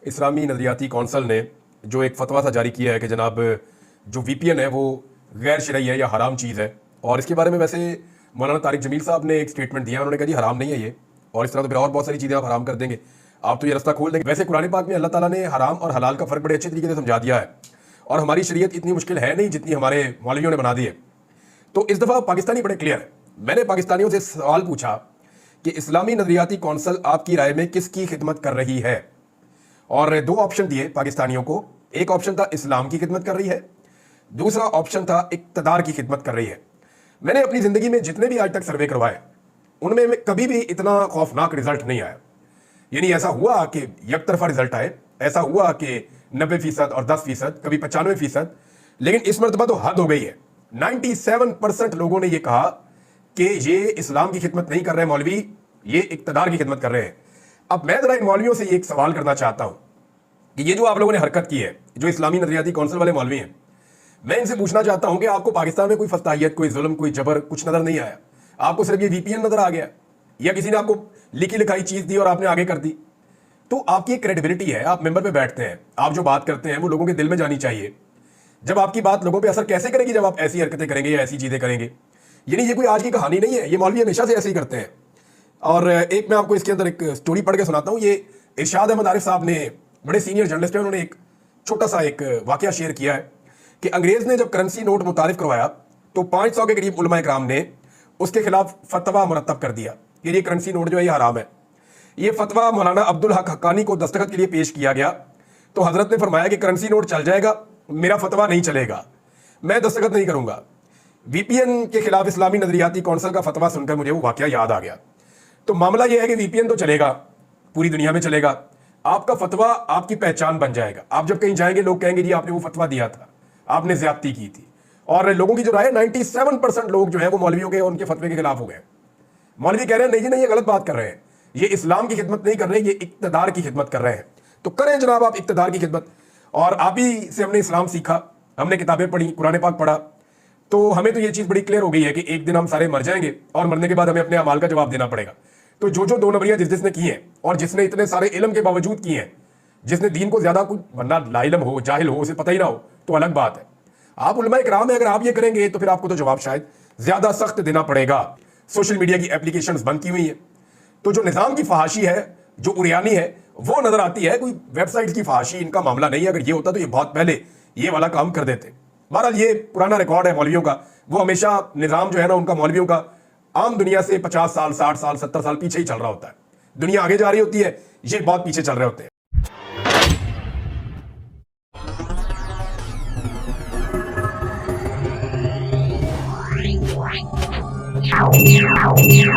इस्लामी नज़रियाती council ने जो एक फतवा सा जारी किया है कि जनाब जो VPN है वो गैर शरई है या हराम चीज़ है, और इसके बारे में वैसे मौलाना तारिक जमील साहब ने एक स्टेटमेंट दिया। उन्होंने कहा जी हराम नहीं है ये, और इस तरह तो फिर और बहुत सारी चीज़ें आप हराम कर देंगे, आप तो ये रास्ता खोल देंगे। वैसे कुरान पाक में अल्लाह ताला ने हराम और हलाल का फ़र्क बड़े अच्छे तरीके से समझा दिया है, और हमारी शरीयत इतनी मुश्किल है नहीं जितनी हमारे मौलवियों ने बना दी है। तो इस दफ़ा पाकिस्तानी बड़े क्लियर है। मैंने पाकिस्तानियों से सवाल पूछा कि इस्लामी नज़रियाती कौंसल आपकी राय में किसकी खिदमत कर रही है, और दो ऑप्शन दिए पाकिस्तानियों को। एक ऑप्शन था इस्लाम की खिदमत कर रही है, दूसरा ऑप्शन था इक़्तिदार की खिदमत कर रही है। मैंने अपनी ज़िंदगी में जितने भी आज तक सर्वे करवाए उनमें कभी भी इतना खौफनाक रिजल्ट नहीं आया। यानी ऐसा हुआ कि एक तरफा रिजल्ट आए, ऐसा हुआ कि 90% और 10%, कभी 95%, लेकिन इस मरतबा तो हद हो गई है। 97% लोगों ने यह कहा कि ये इस्लाम की खिदमत नहीं कर रहे मौलवी, ये इक़्तिदार की खिदमत कर रहे हैं। अब मैं जरा इन मौलवियों से एक सवाल करना चाहता हूं कि ये जो आप लोगों ने हरकत की है, जो इस्लामी नज़रियाती कौंसिल वाले मौलवी हैं, मैं इनसे पूछना चाहता हूं कि आपको पाकिस्तान में कोई फस्ताहियत, कोई जुल्म, कोई जबर कुछ नजर नहीं आया? आपको सिर्फ ये VPN नजर आ गया, या किसी ने आपको लिखी लिखाई चीज दी और आपने आगे कर दी? तो आपकी एक क्रेडिबिलिटी है, आप मेंबर पे बैठते हैं, आप जो बात करते हैं वो लोगों के दिल में जानी चाहिए। जब आपकी बात लोगों पे असर कैसे करेगी जब आप ऐसी हरकतें करेंगे या ऐसी चीजें करेंगे? यानी ये कोई आज की कहानी नहीं है, ये मौलवी हमेशा से ऐसे ही करते हैं। और एक मैं आपको इसके अंदर एक स्टोरी पढ़ के सुनाता हूँ। ये इरशाद अहमद आरिफ साहब ने, बड़े सीनियर जर्नलिस्ट हैं, उन्होंने एक छोटा सा एक वाकया शेयर किया है कि अंग्रेज ने जब करेंसी नोट मुतारिफ करवाया तो 500 के करीब उलमा इकराम ने उसके खिलाफ फतवा मुरतब कर दिया कि ये करेंसी नोट जो है ये हराम है। ये फतवा मौलाना अब्दुल हक हक्कानी को दस्तखत के लिए पेश किया गया, तो हजरत ने फरमाया कि करेंसी नोट चल जाएगा, मेरा फतवा नहीं चलेगा, मैं दस्तखत नहीं करूंगा। VPN के खिलाफ इस्लामी नजरियाती कौंसिल का फतवा सुनकर मुझे वो वाकया याद आ गया। तो मामला यह है कि VPN तो चलेगा, पूरी दुनिया में चलेगा, आपका फतवा आपकी पहचान बन जाएगा। आप जब कहीं जाएंगे लोग कहेंगे जी आपने वो फतवा दिया था, आपने ज्यादती की थी। और लोगों की जो राय, 97% लोग जो है वो मौलवियों के उनके फतवे के खिलाफ हो गए। मौलवी कह रहे हैं नहीं जी नहीं, ये गलत बात कर रहे हैं, ये इस्लाम की खिदमत नहीं कर रहे, ये इक़्तिदार की खिदमत कर रहे हैं। तो करें जनाब आप इक़्तिदार की खिदमत। और आप ही से हमने इस्लाम सीखा, हमने किताबें पढ़ी, कुरान पाक पढ़ा, तो हमें तो ये चीज़ बड़ी क्लियर हो गई है कि एक दिन हम सारे मर जाएंगे और मरने के बाद हमें अपने अमाल का जवाब देना पड़ेगा। तो जो जो दो नंबरियां जिसने की हैं, और जिसने इतने सारे इल्म के बावजूद की हैं, जिसने दीन को ज्यादा कुछ, वरना लाइलम हो, जाहिल हो, उसे पता ही ना हो तो अलग बात है। आप उलमा इकराम है, अगर आप ये करेंगे तो फिर आपको तो जवाब शायद ज्यादा सख्त देना पड़ेगा। सोशल मीडिया की एप्लीकेशंस बंद की हुई है, तो जो निज़ाम की फहाशी है, जो उरियानी है, वो नजर आती है। कोई वेबसाइट की फहाशी इनका मामला नहीं है। अगर ये होता तो ये बहुत पहले ये वाला काम कर देते। बहरहाल ये पुराना रिकॉर्ड है मौलवियों का, वो हमेशा निज़ाम जो है ना उनका, मौलवियों का आम दुनिया से 50 साल, 60 साल, 70 साल पीछे ही चल रहा होता है। दुनिया आगे जा रही होती है, ये बहुत पीछे चल रहे होते हैं।